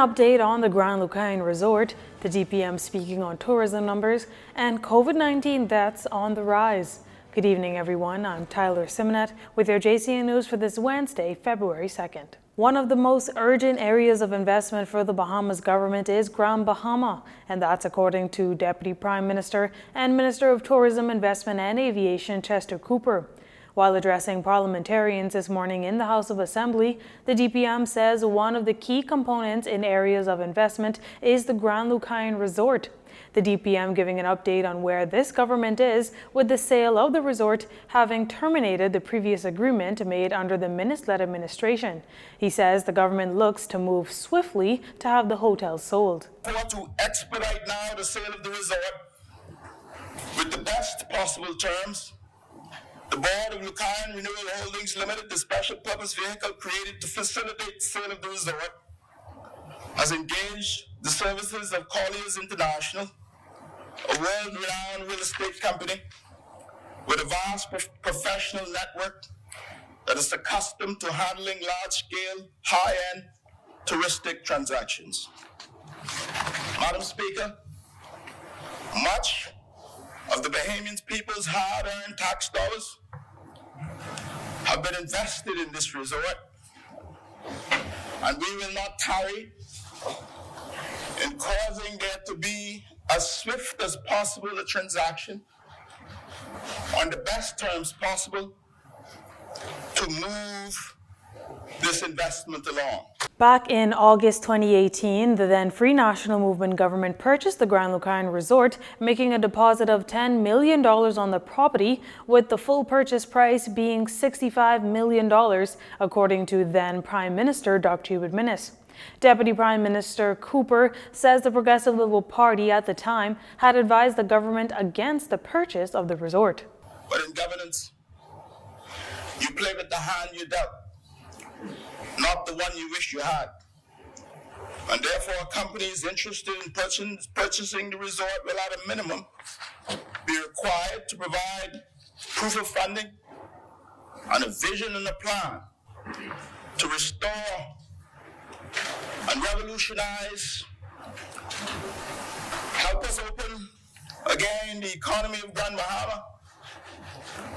update on the Grand Lucaine Resort, the DPM speaking on tourism numbers, and COVID-19 deaths on the rise. Good evening, everyone. I'm Tyler Simonet with your JCN News for this Wednesday, February 2nd. One of the most urgent areas of investment for the Bahamas government is Grand Bahama, and that's according to Deputy Prime Minister and Minister of Tourism, Investment and Aviation, Chester Cooper. While addressing parliamentarians this morning in the House of Assembly, the DPM says one of the key components in areas of investment is the Grand Lucaine Resort. The DPM giving an update on where this government is with the sale of the resort, having terminated the previous agreement made under the Minnis-led administration. He says the government looks to move swiftly to have the hotel sold. We want to expedite now the sale of the resort with the best possible terms. The Board of Lucaine Renewal Holdings Limited, the special purpose vehicle created to facilitate the sale of the resort, has engaged the services of Colliers International, a world-renowned real estate company with a vast professional network that is accustomed to handling large-scale, high-end touristic transactions. Madam Speaker, much of the Bahamian people's hard-earned tax dollars have been invested in this resort, and we will not tarry in causing there to be as swift as possible a transaction on the best terms possible to move this investment along. Back in August 2018, the then Free National Movement government purchased the Grand Lucaine Resort, making a deposit of $10 million on the property, with the full purchase price being $65 million, according to then Prime Minister Dr. Hubert Minnis. Deputy Prime Minister Cooper says the Progressive Liberal Party at the time had advised the government against the purchase of the resort. But in governance, you play with the hand you dealt, not the one you wish you had. And therefore, companies interested in purchasing the resort will at a minimum be required to provide proof of funding and a vision and a plan to restore and revolutionize, help us open again the economy of Grand Bahama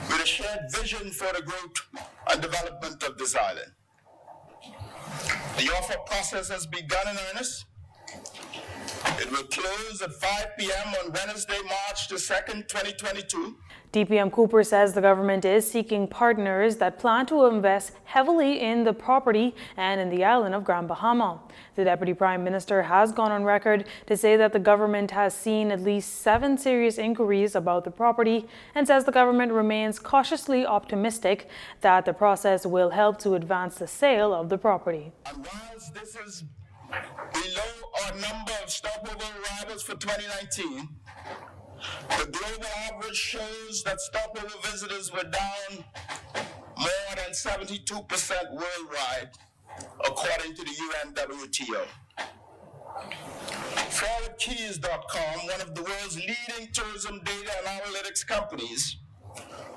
with a shared vision for the growth and development of this island. The offer process has begun in earnest. It will close at 5 p.m. on Wednesday, March the 2nd, 2022. DPM Cooper says the government is seeking partners that plan to invest heavily in the property and in the island of Grand Bahama. The Deputy Prime Minister has gone on record to say that the government has seen at least 7 serious inquiries about the property and says the government remains cautiously optimistic that the process will help to advance the sale of the property. And whilst this is below our number of stopover arrivals for 2019, the global average shows that stopover visitors were down more than 72% worldwide, according to the UNWTO. ForwardKeys.com, one of the world's leading tourism data and analytics companies,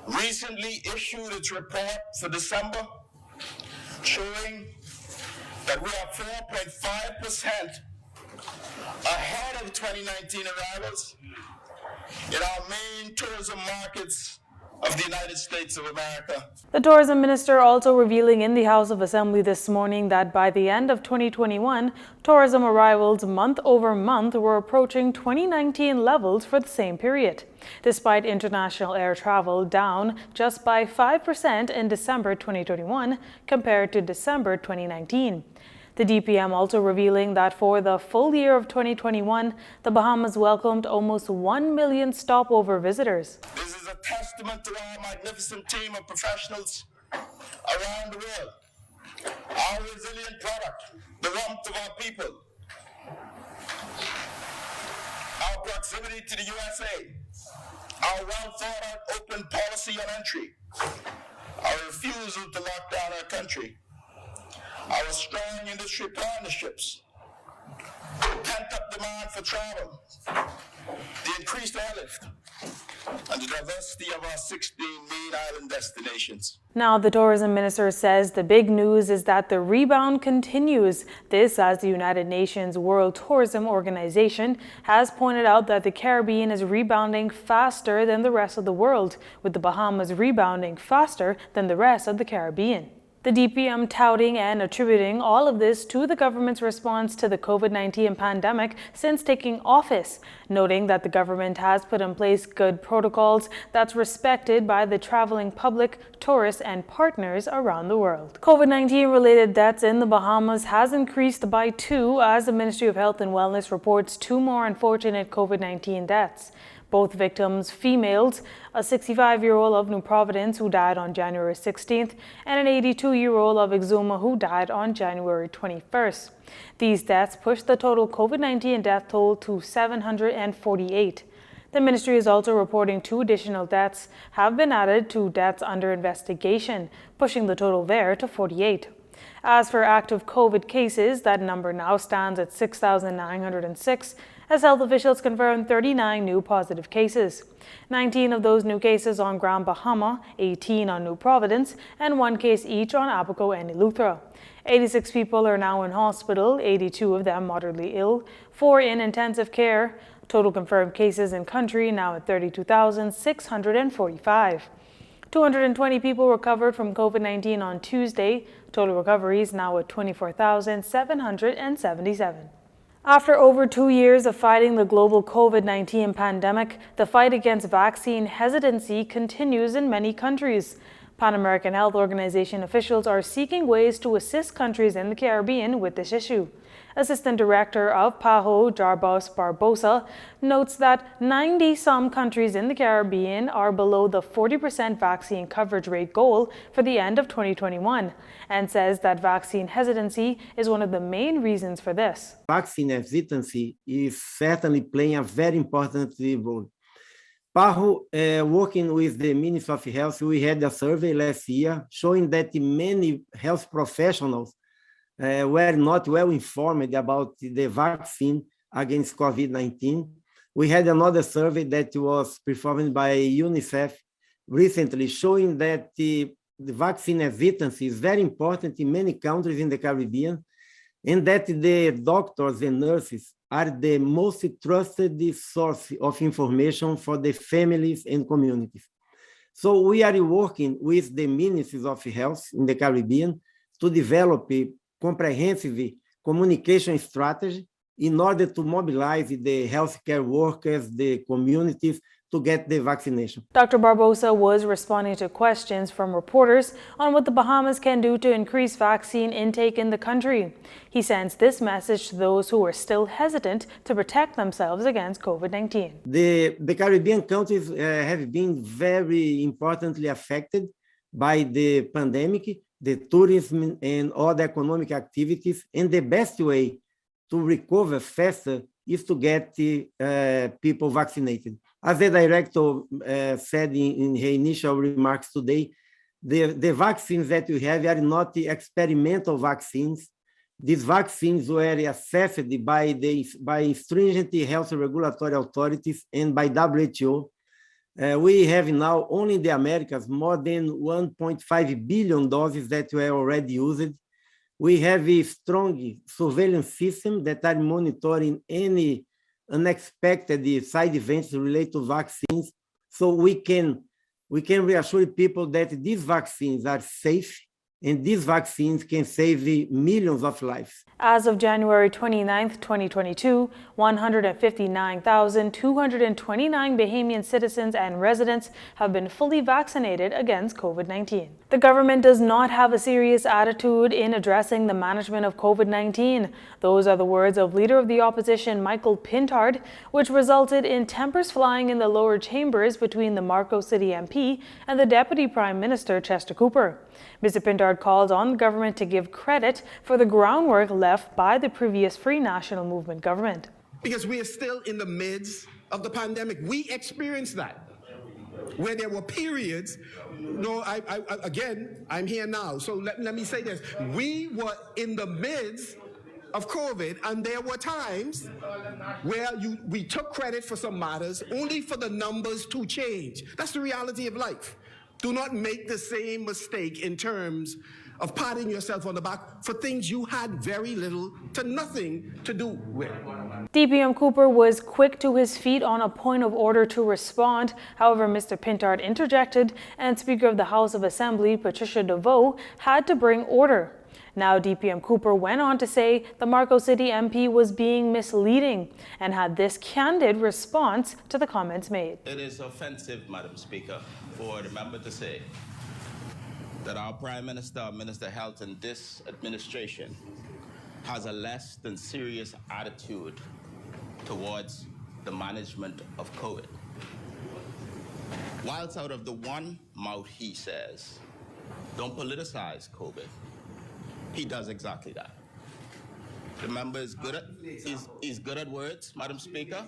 recently issued its report for December, showing that we are 4.5% ahead of 2019 arrivals in our main tourism markets of the United States of America. The tourism minister also revealing in the House of Assembly this morning that by the end of 2021, tourism arrivals month over month were approaching 2019 levels for the same period, despite international air travel down just by 5% in December 2021 compared to December 2019. The DPM also revealing that for the full year of 2021, the Bahamas welcomed almost 1 million stopover visitors. This is a testament to our magnificent team of professionals around the world, our resilient product, the warmth of our people, our proximity to the USA, our well-thought-out open policy on entry, our refusal to lock down our country, our strong industry partnerships, pent-up demand for travel, the increased airlift, and the diversity of our 16 main island destinations. Now, the tourism minister says the big news is that the rebound continues. This as the United Nations World Tourism Organization has pointed out that the Caribbean is rebounding faster than the rest of the world, with the Bahamas rebounding faster than the rest of the Caribbean. The DPM touting and attributing all of this to the government's response to the COVID-19 pandemic since taking office, noting that the government has put in place good protocols that's respected by the traveling public, tourists, and partners around the world. COVID-19 related deaths in the Bahamas has increased by 2 as the Ministry of Health and Wellness reports 2 more unfortunate COVID-19 deaths. Both victims females, a 65-year-old of New Providence who died on January 16th and an 82-year-old of Exuma who died on January 21st. These deaths pushed the total COVID-19 death toll to 748. The ministry is also reporting 2 additional deaths have been added to deaths under investigation, pushing the total there to 48. As for active COVID cases, that number now stands at 6,906, as health officials confirmed 39 new positive cases. 19 of those new cases on Grand Bahama, 18 on New Providence, and 1 case each on Abaco and Eleuthera. 86 people are now in hospital, 82 of them moderately ill, 4 in intensive care. Total confirmed cases in country now at 32,645. 220 people recovered from COVID-19 on Tuesday. Total recoveries now at 24,777. After over 2 years of fighting the global COVID-19 pandemic, the fight against vaccine hesitancy continues in many countries. Pan American Health Organization officials are seeking ways to assist countries in the Caribbean with this issue. Assistant Director of PAHO, Jarbos Barbosa, notes that 90-some countries in the Caribbean are below the 40% vaccine coverage rate goal for the end of 2021, and says that vaccine hesitancy is one of the main reasons for this. Vaccine hesitancy is certainly playing a very important role. PAHO, working with the Ministry of Health, we had a survey last year showing that many health professionals were not well informed about the vaccine against COVID-19. We had another survey that was performed by UNICEF recently showing that the vaccine hesitancy is very important in many countries in the Caribbean, and that the doctors and nurses are the most trusted source of information for the families and communities. So we are working with the ministries of health in the Caribbean to develop a comprehensive communication strategy in order to mobilize the healthcare workers, the communities, to get the vaccination. Dr. Barbosa was responding to questions from reporters on what the Bahamas can do to increase vaccine intake in the country. He sends this message to those who are still hesitant to protect themselves against COVID-19. The Caribbean countries have been very importantly affected by the pandemic, the tourism and other economic activities, and the best way to recover faster is to get people vaccinated. As the director said in her initial remarks today, the vaccines that we have are not the experimental vaccines. These vaccines were assessed by stringent health regulatory authorities and by WHO. We have now only in the Americas more than 1.5 billion doses that were already used. We have a strong surveillance system that are monitoring any unexpected side events related to vaccines, so we can reassure people that these vaccines are safe and these vaccines can save millions of lives. As of January 29, 2022, 159,229 Bahamian citizens and residents have been fully vaccinated against COVID-19. The government does not have a serious attitude in addressing the management of COVID-19. Those are the words of Leader of the Opposition Michael Pintard, which resulted in tempers flying in the lower chambers between the Marco City MP and the Deputy Prime Minister Chester Cooper. Mr. Pintard called on the government to give credit for the groundwork left by the previous Free National Movement government. Because we are still in the midst of the pandemic. We experienced that, where there were periods. No, again, I'm here now, so let me say this. We were in the midst of COVID, and there were times where we took credit for some matters only for the numbers to change. That's the reality of life. Do not make the same mistake in terms of patting yourself on the back for things you had very little to nothing to do with. DPM Cooper was quick to his feet on a point of order to respond. However, Mr. Pintard interjected, and Speaker of the House of Assembly, Patricia DeVoe, had to bring order. Now, DPM Cooper went on to say the Marco City MP was being misleading and had this candid response to the comments made. It is offensive, Madam Speaker, for the member to say that our Prime Minister, Minister of Health in this administration has a less than serious attitude towards the management of COVID. Whilst out of the one mouth he says, don't politicize COVID, he does exactly that. The member is good at, he's good at words, Madam Speaker.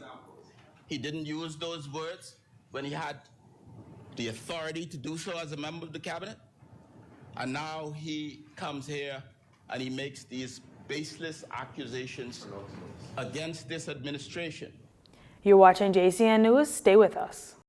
He didn't use those words when he had the authority to do so as a member of the cabinet. And now he comes here and he makes these baseless accusations against this administration. You're watching JCN News. Stay with us.